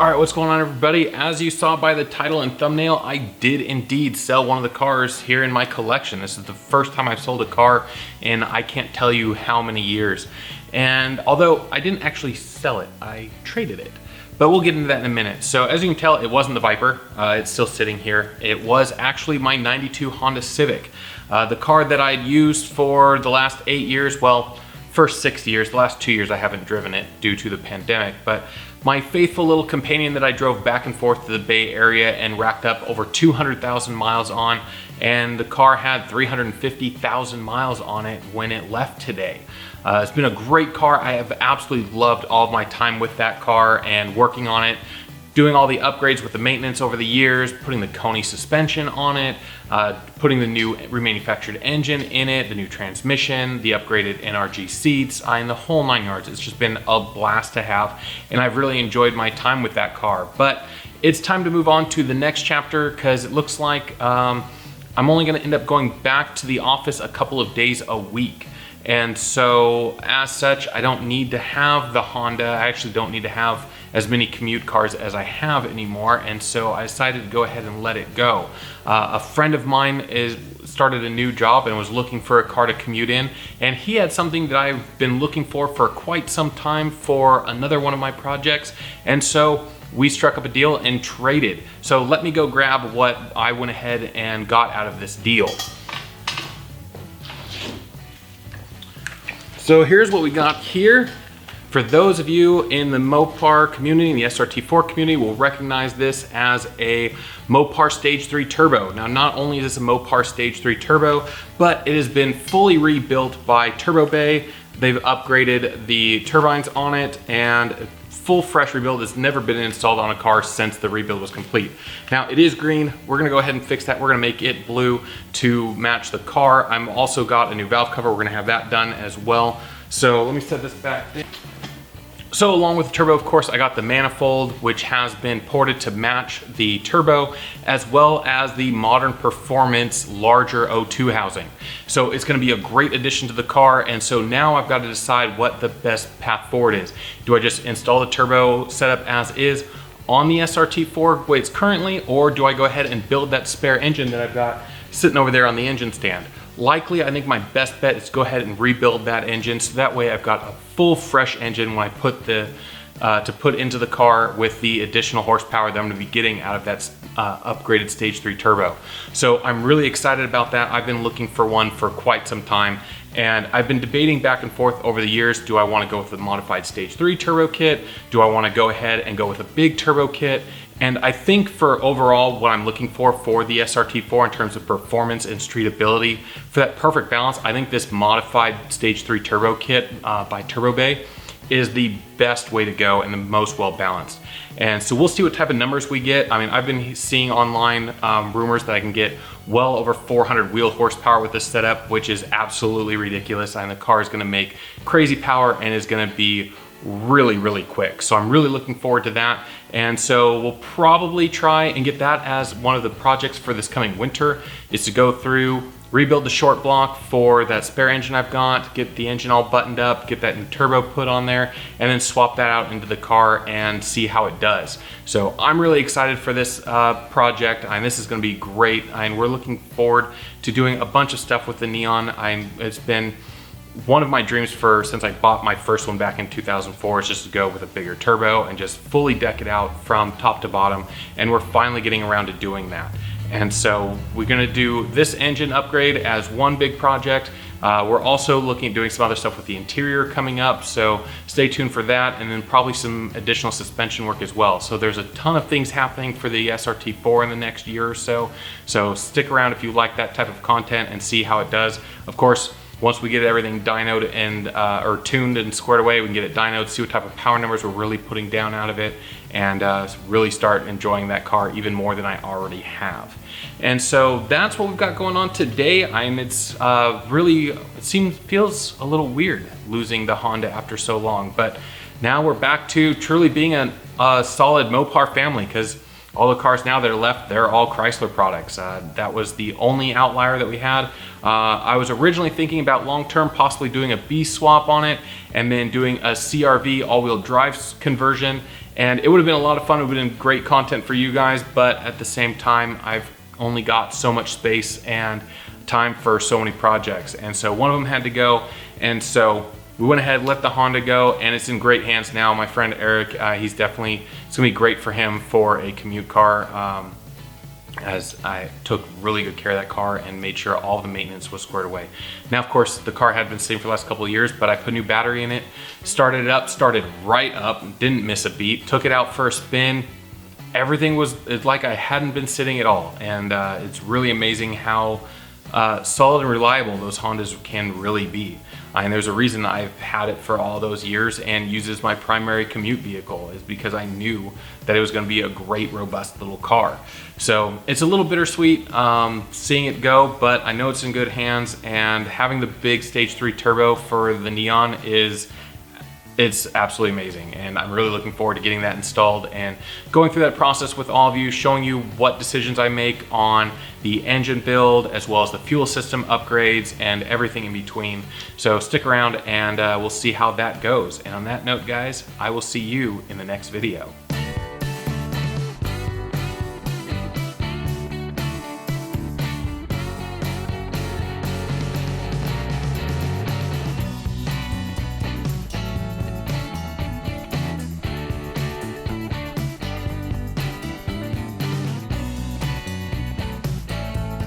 All right, what's going on, everybody? As you saw by the title and thumbnail, I did indeed sell one of the cars here in my collection. This is the first time I've sold a car in I can't tell you how many years. And although I didn't actually sell it, I traded it. But we'll get into that in a minute. So as you can tell, it wasn't the Viper. It's still sitting here. It was actually my 92 Honda Civic. The car that I'd used for the last 8 years, well, first 6 years. The last 2 years I haven't driven it due to the pandemic, but my faithful little companion that I drove back and forth to the Bay Area and racked up over 200,000 miles on, and the car had 350,000 miles on it when it left today. It's been a great car. I have absolutely loved all of my time with that car and working on it, doing all the upgrades with the maintenance over the years, putting the Koni suspension on it, putting the new remanufactured engine in it, the new transmission, the upgraded NRG seats, and the whole 9 yards. It's just been a blast to have, and I've really enjoyed my time with that car. But it's time to move on to the next chapter because it looks like I'm only gonna end up going back to the office a couple of days a week. And so as such, I don't need to have the Honda. I actually don't need to have as many commute cars as I have anymore. And so I decided to go ahead and let it go. A friend of mine started a new job and was looking for a car to commute in. And he had something that I've been looking for quite some time for another one of my projects. And so we struck up a deal and traded. So let me go grab what I went ahead and got out of this deal. So here's what we got here. For those of you in the Mopar community, in the SRT4 community, will recognize this as a Mopar Stage 3 Turbo. Now, not only is this a Mopar Stage 3 Turbo, but it has been fully rebuilt by Turbo Bay. They've upgraded the turbines on it, and full fresh rebuild has never been installed on a car since the rebuild was complete. Now, it is green. We're gonna go ahead and fix that. We're gonna make it blue to match the car. I'm also got a new valve cover. We're gonna have that done as well. So let me set this back there. So along with the turbo, of course, I got the manifold, which has been ported to match the turbo, as well as the Modern Performance larger O2 housing. So it's gonna be a great addition to the car, and so now I've got to decide what the best path forward is. Do I just install the turbo setup as is on the SRT4 the way it's currently, or do I go ahead and build that spare engine that I've got sitting over there on the engine stand? Likely, I think my best bet is to go ahead and rebuild that engine, so that way I've got a full fresh engine when I put to put into the car with the additional horsepower that I'm gonna be getting out of that upgraded Stage 3 Turbo. So I'm really excited about that. I've been looking for one for quite some time, and I've been debating back and forth over the years. Do I wanna go with the modified Stage 3 Turbo kit? Do I wanna go ahead and go with a big turbo kit? And I think for overall what I'm looking for the SRT4 in terms of performance and streetability, for that perfect balance, I think this modified Stage 3 Turbo kit by Turbo Bay is the best way to go and the most well balanced. And so we'll see what type of numbers we get. I mean, I've been seeing online rumors that I can get well over 400 wheel horsepower with this setup, which is absolutely ridiculous. And the car is gonna make crazy power and is gonna be really, really quick. So I'm really looking forward to that. And so we'll probably try and get that as one of the projects for this coming winter, is to go through, rebuild the short block for that spare engine I've got, get the engine all buttoned up, get that new turbo put on there, and then swap that out into the car and see how it does. So I'm really excited for this project, and this is gonna be great. And we're looking forward to doing a bunch of stuff with the Neon. It's been one of my dreams since I bought my first one back in 2004 is just to go with a bigger turbo and just fully deck it out from top to bottom. And we're finally getting around to doing that. And so we're gonna do this engine upgrade as one big project. We're also looking at doing some other stuff with the interior coming up, so stay tuned for that, and then probably some additional suspension work as well. So there's a ton of things happening for the SRT4 in the next year or so. So stick around if you like that type of content and see how it does. Of course, once we get everything dynoed and or tuned and squared away, we can get it dynoed, see what type of power numbers we're really putting down out of it, and really start enjoying that car even more than I already have. And so that's what we've got going on today. It's really, feels a little weird losing the Honda after so long, but now we're back to truly being a solid Mopar family, because all the cars now that are left, they're all Chrysler products. That was the only outlier that we had. I was originally thinking about long-term possibly doing a B swap on it and then doing a CRV all-wheel drive conversion And it would have been a lot of fun. It would have been great content for you guys, but at the same time, I've only got so much space and time for so many projects. And so one of them had to go. And so we went ahead, let the Honda go, and it's in great hands now. My friend Eric, it's gonna be great for him for a commute car, as I took really good care of that car and made sure all the maintenance was squared away. Now, of course, the car had been sitting for the last couple of years, but I put a new battery in it, started it up, started right up, didn't miss a beat, took it out for a spin. Everything was like I hadn't been sitting at all. And it's really amazing how solid and reliable those Hondas can really be. And there's a reason I've had it for all those years and used it as my primary commute vehicle, is because I knew that it was going to be a great, robust little car. So it's a little bittersweet seeing it go, but I know it's in good hands, and having the big Stage 3 turbo for the Neon it's absolutely amazing, and I'm really looking forward to getting that installed and going through that process with all of you, showing you what decisions I make on the engine build as well as the fuel system upgrades and everything in between. So stick around and we'll see how that goes. And on that note, guys, I will see you in the next video.